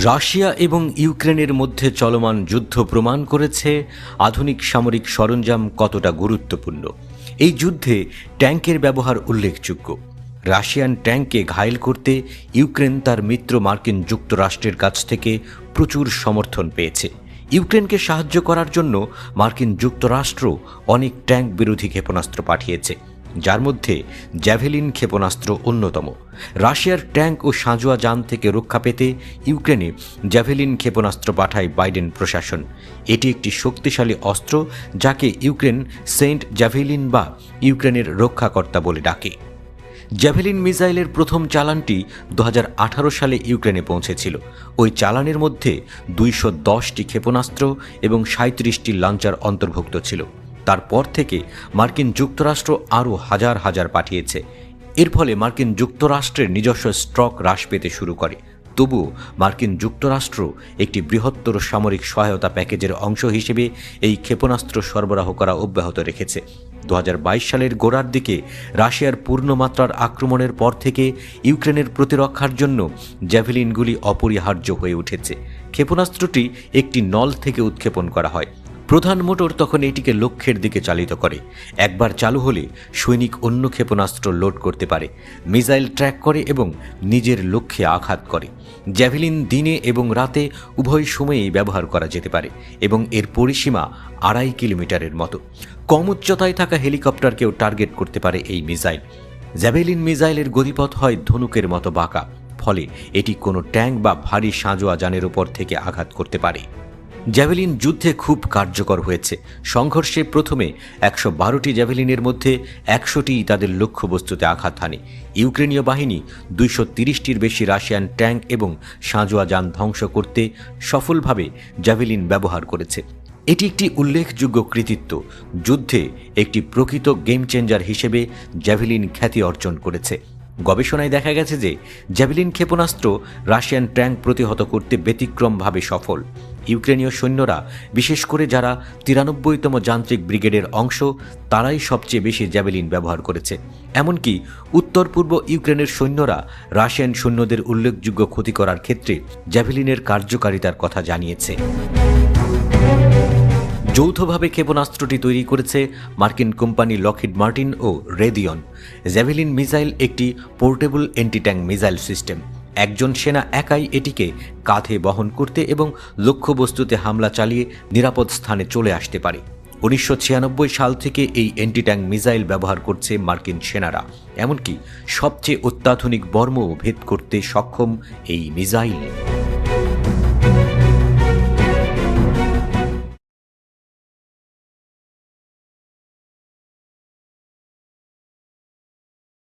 Russia এবং ইউক্রেনের মধ্যে চলমান যুদ্ধ প্রমাণ করেছে আধুনিক সামরিক সরঞ্জাম কতটা গুরুত্বপূর্ণ। এই যুদ্ধে ট্যাঙ্কের ব্যবহার উল্লেখযোগ্য। রাশিয়ান ট্যাঙ্ককে ঘায়েল করতে ইউক্রেন তার মিত্র মার্কিন যুক্তরাষ্ট্রের কাছ থেকে প্রচুর সমর্থন পেয়েছে। ইউক্রেনকে সাহায্য করার জন্য মার্কিন যুক্তরাষ্ট্র অনেক ট্যাঙ্ক বিরোধী ক্ষেপণাস্ত্র পাঠিয়েছে, যার মধ্যে জ্যাভেলিন ক্ষেপণাস্ত্র অন্যতম। রাশিয়ার ট্যাঙ্ক ও সাঁজোয়া যান থেকে রক্ষা পেতে ইউক্রেনে জ্যাভেলিন ক্ষেপণাস্ত্র পাঠায় বাইডেন প্রশাসন। এটি একটি শক্তিশালী অস্ত্র, যাকে ইউক্রেন সেন্ট জ্যাভেলিন বা ইউক্রেনের রক্ষাকর্তা বলে ডাকে। জ্যাভেলিন মিসাইলের প্রথম চালানটি 2018 সালে ইউক্রেনে পৌঁছেছিল। ওই চালানের মধ্যে 210টি ক্ষেপণাস্ত্র এবং 37টি লঞ্চার অন্তর্ভুক্ত ছিল। তারপর থেকে মার্কিন যুক্তরাষ্ট্র আরও হাজার হাজার পাঠিয়েছে। এর ফলে মার্কিন যুক্তরাষ্ট্রের নিজস্ব স্টক হ্রাস পেতে শুরু করে। তবুও মার্কিন যুক্তরাষ্ট্র একটি বৃহত্তর সামরিক সহায়তা প্যাকেজের অংশ হিসেবে এই ক্ষেপণাস্ত্র সরবরাহ করা অব্যাহত রেখেছে। 2022 সালের গোড়ার দিকে রাশিয়ার পূর্ণমাত্রার আক্রমণের পর থেকে ইউক্রেনের প্রতিরক্ষার জন্য জ্যাভেলিনগুলি অপরিহার্য হয়ে উঠেছে। ক্ষেপণাস্ত্রটি একটি নল থেকে উৎক্ষেপণ করা হয়। প্রধান মোটর তখন এটিকে লক্ষ্যের দিকে চালিত করে। একবার চালু হলে সৈনিক অন্য ক্ষেপণাস্ত্র লোড করতে পারে, মিসাইল ট্র্যাক করে এবং নিজের লক্ষ্যে আঘাত করে। জ্যাভেলিন দিনে এবং রাতে উভয় সময়েই ব্যবহার করা যেতে পারে এবং এর পরিসীমা 2.5 কিলোমিটারের মতো। কম উচ্চতায় থাকা হেলিকপ্টারকেও টার্গেট করতে পারে এই মিসাইল। জ্যাভেলিন মিসাইলের গতিপথ হয় ধনুকের মতো বাঁকা, ফলে এটি কোনো ট্যাঙ্ক বা ভারী সাঁজোয়া যানের উপর থেকে আঘাত করতে পারে। জ্যাভেলিন যুদ্ধে খুব কার্যকর হয়েছে। সংঘর্ষে প্রথমে 112টি জ্যাভেলিনের মধ্যে 100টিই তাদের লক্ষ্যবস্তুতে আঘাত হানে। ইউক্রেনীয় বাহিনী 230টির বেশি রাশিয়ান ট্যাঙ্ক এবং সাঁজোয়া যান ধ্বংস করতে সফলভাবে জ্যাভেলিন ব্যবহার করেছে। এটি একটি উল্লেখযোগ্য কৃতিত্ব। যুদ্ধে একটি প্রকৃত গেম চেঞ্জার হিসেবে জ্যাভেলিন খ্যাতি অর্জন করেছে। গবেষণায় দেখা গেছে যে জ্যাভেলিন ক্ষেপণাস্ত্র রাশিয়ান ট্যাঙ্ক প্রতিহত করতে ব্যতিক্রমভাবে সফল। ইউক্রেনীয় সৈন্যরা, বিশেষ করে যারা 93তম যান্ত্রিক ব্রিগেডের অংশ, তারাই সবচেয়ে বেশি জ্যাভেলিন ব্যবহার করেছে। এমনকি উত্তর পূর্ব ইউক্রেনের সৈন্যরা রাশিয়ান সৈন্যদের উল্লেখযোগ্য ক্ষতি করার ক্ষেত্রে জ্যাভেলিনের কার্যকারিতার কথা জানিয়েছে। যৌথভাবে ক্ষেপণাস্ত্রটি তৈরি করেছে মার্কিন কোম্পানি লকহিড মার্টিন ও রেদিয়ন। জ্যাভেলিন মিসাইল একটি portable anti tank missile system. একজন সেনা একাই এটিকে কাঁধে বহন করতে এবং লক্ষ্যবস্তুতে হামলা চালিয়ে নিরাপদ স্থানে চলে আসতে পারে। 1996 সাল থেকে এই অ্যান্টি ট্যাঙ্ক মিসাইল ব্যবহার করছে মার্কিন সেনারা। এমনকি সবচেয়ে অত্যাধুনিক বর্মও ভেদ করতে সক্ষম এই মিসাইল।